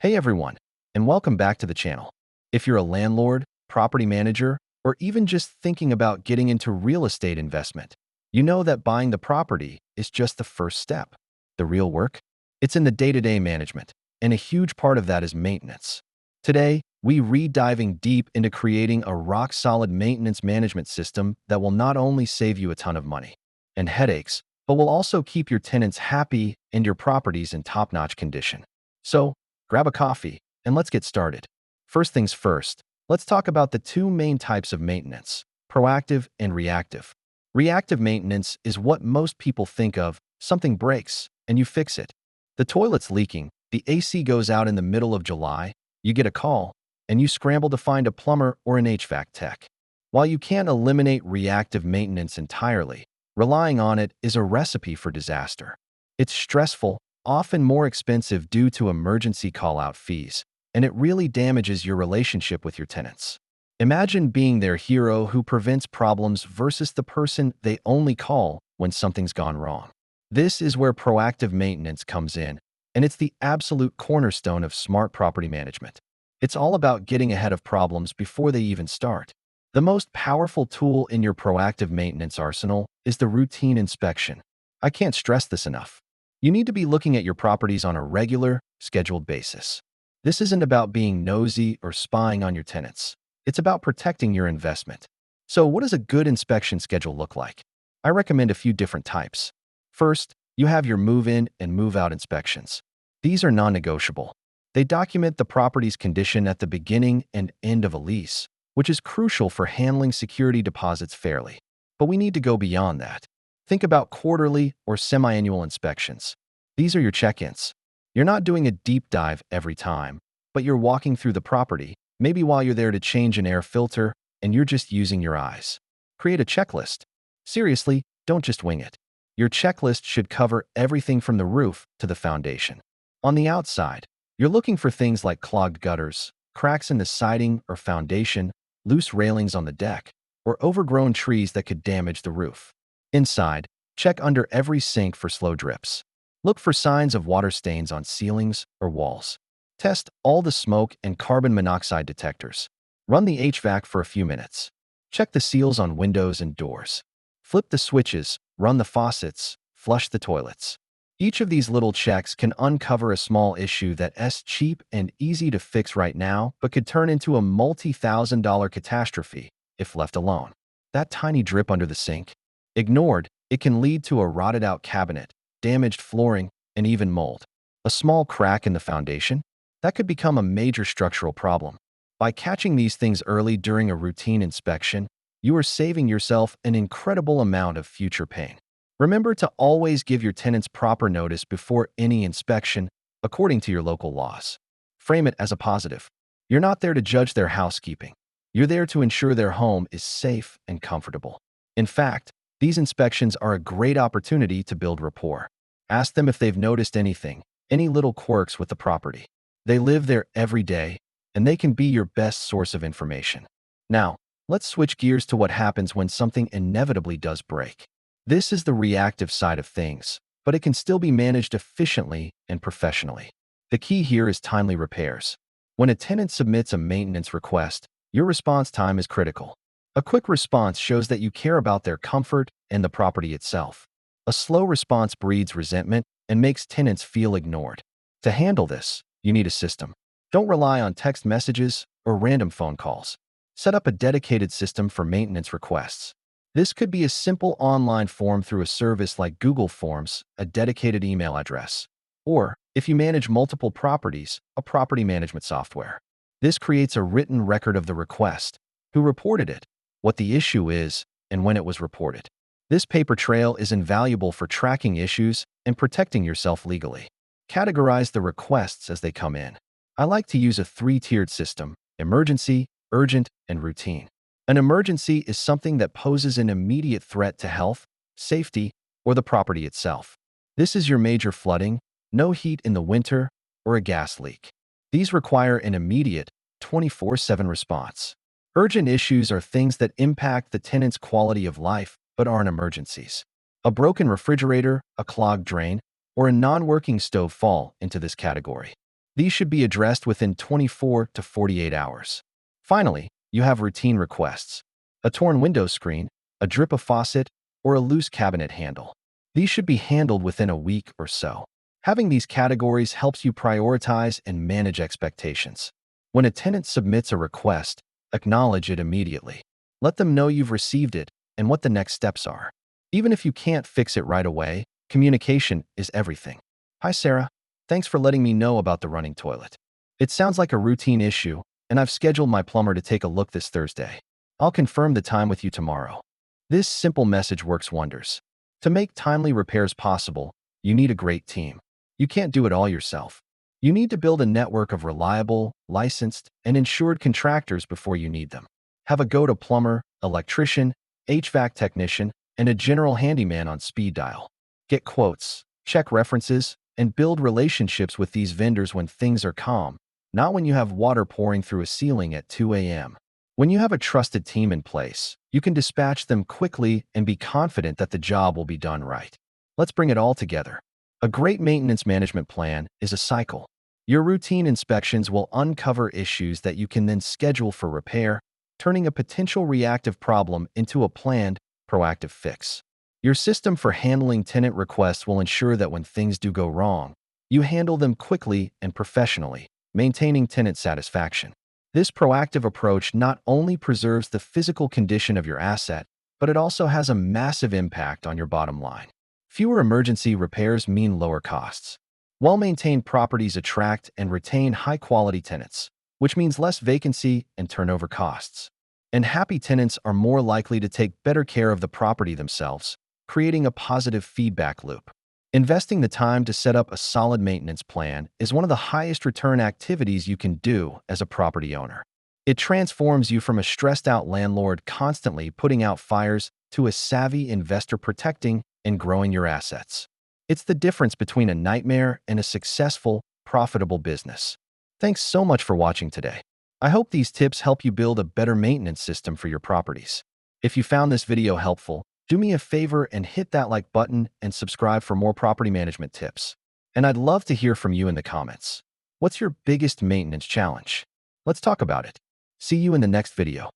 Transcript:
Hey everyone, and welcome back to the channel. If you're a landlord, property manager, or even just thinking about getting into real estate investment, you know that buying the property is just the first step. The real work? It's in the day-to-day management, and a huge part of that is maintenance. Today, we diving deep into creating a rock-solid maintenance management system that will not only save you a ton of money and headaches, but will also keep your tenants happy and your properties in top-notch condition. So, grab a coffee, and let's get started. First things first, let's talk about the two main types of maintenance, proactive and reactive. Reactive maintenance is what most people think of: something breaks, and you fix it. The toilet's leaking, the AC goes out in the middle of July, you get a call, and you scramble to find a plumber or an HVAC tech. While you can't eliminate reactive maintenance entirely, relying on it is a recipe for disaster. It's stressful, often more expensive due to emergency call-out fees, and it really damages your relationship with your tenants. Imagine being their hero who prevents problems versus the person they only call when something's gone wrong. This is where proactive maintenance comes in, and it's the absolute cornerstone of smart property management. It's all about getting ahead of problems before they even start. The most powerful tool in your proactive maintenance arsenal is the routine inspection. I can't stress this enough. You need to be looking at your properties on a regular, scheduled basis. This isn't about being nosy or spying on your tenants. It's about protecting your investment. So what does a good inspection schedule look like? I recommend a few different types. First, you have your move-in and move-out inspections. These are non-negotiable. They document the property's condition at the beginning and end of a lease, which is crucial for handling security deposits fairly. But we need to go beyond that. Think about quarterly or semi-annual inspections. These are your check-ins. You're not doing a deep dive every time, but you're walking through the property, maybe while you're there to change an air filter, and you're just using your eyes. Create a checklist. Seriously, don't just wing it. Your checklist should cover everything from the roof to the foundation. On the outside, you're looking for things like clogged gutters, cracks in the siding or foundation, loose railings on the deck, or overgrown trees that could damage the roof. Inside, check under every sink for slow drips. Look for signs of water stains on ceilings or walls. Test all the smoke and carbon monoxide detectors. Run the HVAC for a few minutes. Check the seals on windows and doors. Flip the switches, run the faucets, flush the toilets. Each of these little checks can uncover a small issue that's cheap and easy to fix right now, but could turn into a multi-thousand-dollar catastrophe if left alone. That tiny drip under the sink? Ignored, it can lead to a rotted-out cabinet, damaged flooring, and even mold. A small crack in the foundation? That could become a major structural problem. By catching these things early during a routine inspection, you are saving yourself an incredible amount of future pain. Remember to always give your tenants proper notice before any inspection, according to your local laws. Frame it as a positive. You're not there to judge their housekeeping. You're there to ensure their home is safe and comfortable. In fact, these inspections are a great opportunity to build rapport. Ask them if they've noticed anything, any little quirks with the property. They live there every day, and they can be your best source of information. Now, let's switch gears to what happens when something inevitably does break. This is the reactive side of things, but it can still be managed efficiently and professionally. The key here is timely repairs. When a tenant submits a maintenance request, your response time is critical. A quick response shows that you care about their comfort and the property itself. A slow response breeds resentment and makes tenants feel ignored. To handle this, you need a system. Don't rely on text messages or random phone calls. Set up a dedicated system for maintenance requests. This could be a simple online form through a service like Google Forms, a dedicated email address, or, if you manage multiple properties, a property management software. This creates a written record of the request, who reported it, what the issue is, and when it was reported. This paper trail is invaluable for tracking issues and protecting yourself legally. Categorize the requests as they come in. I like to use a three-tiered system: emergency, urgent, and routine. An emergency is something that poses an immediate threat to health, safety, or the property itself. This is your major flooding, no heat in the winter, or a gas leak. These require an immediate, 24/7 response. Urgent issues are things that impact the tenant's quality of life but aren't emergencies. A broken refrigerator, a clogged drain, or a non-working stove fall into this category. These should be addressed within 24 to 48 hours. Finally, you have routine requests. A torn window screen, a drip of faucet, or a loose cabinet handle. These should be handled within a week or so. Having these categories helps you prioritize and manage expectations. When a tenant submits a request, acknowledge it immediately. Let them know you've received it and what the next steps are. Even if you can't fix it right away, communication is everything. Hi, Sarah. Thanks for letting me know about the running toilet. It sounds like a routine issue, and I've scheduled my plumber to take a look this Thursday. I'll confirm the time with you tomorrow. This simple message works wonders. To make timely repairs possible, you need a great team. You can't do it all yourself. You need to build a network of reliable, licensed, and insured contractors before you need them. Have a go-to plumber, electrician, HVAC technician, and a general handyman on speed dial. Get quotes, check references, and build relationships with these vendors when things are calm, not when you have water pouring through a ceiling at 2 a.m. When you have a trusted team in place, you can dispatch them quickly and be confident that the job will be done right. Let's bring it all together. A great maintenance management plan is a cycle. Your routine inspections will uncover issues that you can then schedule for repair, turning a potential reactive problem into a planned, proactive fix. Your system for handling tenant requests will ensure that when things do go wrong, you handle them quickly and professionally, maintaining tenant satisfaction. This proactive approach not only preserves the physical condition of your asset, but it also has a massive impact on your bottom line. Fewer emergency repairs mean lower costs. Well-maintained properties attract and retain high-quality tenants, which means less vacancy and turnover costs. And happy tenants are more likely to take better care of the property themselves, creating a positive feedback loop. Investing the time to set up a solid maintenance plan is one of the highest return activities you can do as a property owner. It transforms you from a stressed-out landlord constantly putting out fires to a savvy investor protecting and growing your assets. It's the difference between a nightmare and a successful, profitable business. Thanks so much for watching today. I hope these tips help you build a better maintenance system for your properties. If you found this video helpful, do me a favor and hit that like button and subscribe for more property management tips. And I'd love to hear from you in the comments. What's your biggest maintenance challenge? Let's talk about it. See you in the next video.